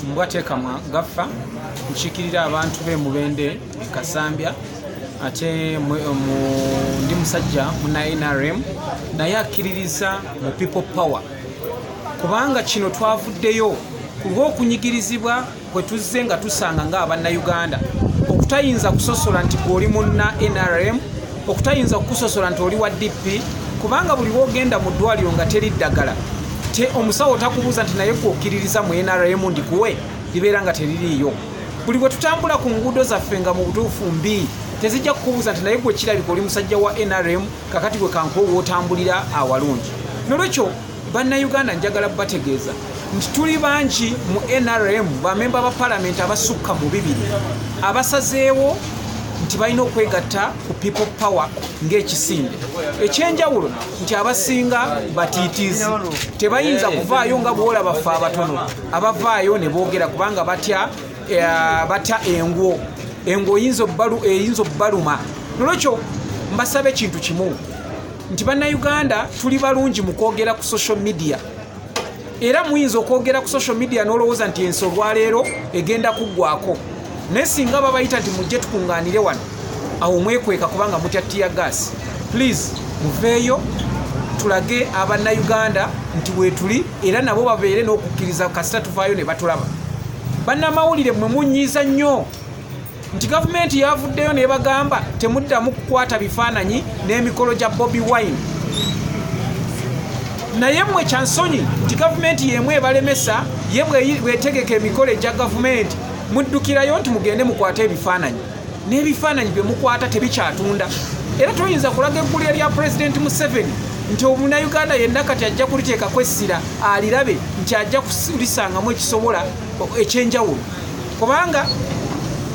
Mbwatekamwa gafa nchikirira abantu be mubende Kasambya ate ndi musajja muna NRM naye akkiririza mu people power kubanga kino twavuddeyo kulwo okunyigirizibwa kwe tuzze nga tusanga nga abannayuganda okutayinza kusosola nti oli munna NRM okutayinza kusosola nti oli wa DP kubanga buli wogenda mu ddwaliro nga teri ddagala te omusawo takubuuza nti naye gwokkiririza mu NRM ndikuwe libeera nga teririiyo buli bwe tutambula ku nguudo zaffe nga mu butuufu mbi tezijja kukubuuza nti naye gwe kirabika oli musajja wa NRM kakati gwe kankuwa wootambulira awalungi nolwekyo bannayuganda njagala bategeeza nti tuli bangi mu NRM bamemba ba palamenti abasukka mu 2 abasazeewo nti balina okwegatta ku people power ng'ekisinde ekyenjawulo nti abasinga batiitiizi tebayinza kuvaayo nga bwola baffe abatono abavaayo ne boogera kubanga batya engo eyinza obbaluma nolwekyo mbasabe ekintu kimu nti bannayuganda tuli balungi mu kwogera ku social media era muyinza okwogera ku social media n'olowooza nti ensi olwaleero egenda kuggwako naye singa babayita nti mujje tukungaanire wano awo mwekweka kubanga mutya tiya gas please muveeyo tulage abannayuganda nti weetuli era nabo babeere n'okukkiriza kasita tuvaayo ne batulaba bannamawulire mwe munyiiza nnyo nti gavumenti yavuddeyo ne bagamba temuddamu kukwata bifaananyi n'emikolo gya Bobi Wine naye mmwe kyansonyi nti gavumenti yemu ebalemesa ye bwetegeka emikolo egya gavumenti muddukirayo nti mugende mukwate ebifaananyi n'ebifaananyi bye mukwata tebikyatunda era toyinza kulaga eggulira lya Pulezidenti M7 nti omunnayuganda yenna kati ajja kuliteekako essira alirabe nti ajja kulisangamu ekisobola ekyenjawulo kubanga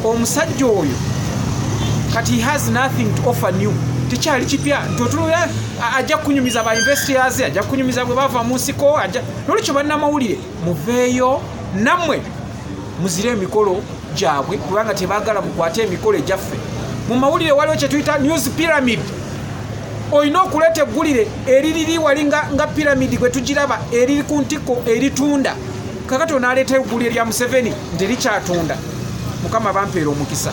omusajja oyo kati he has nothing to offer new tekyali kipya nti otunula ajja kunyumiza ba investors ajja kunyumiza bwe bava mu nsiko nolwekyo bannamawulire muveeyo nammwe muzire emikolo gyabwe kubanga tebaagala mukwate emikolo egyaffe mu mawulire waliwo kye tuyita news pyramid olina okuleeta eggulire eririri wali nga pyramid gwe tugiraba eriri ku ntikko eritunda kakati onaaleeta eggulire lya Museveni nti likyatunda mukama bampeera omukisa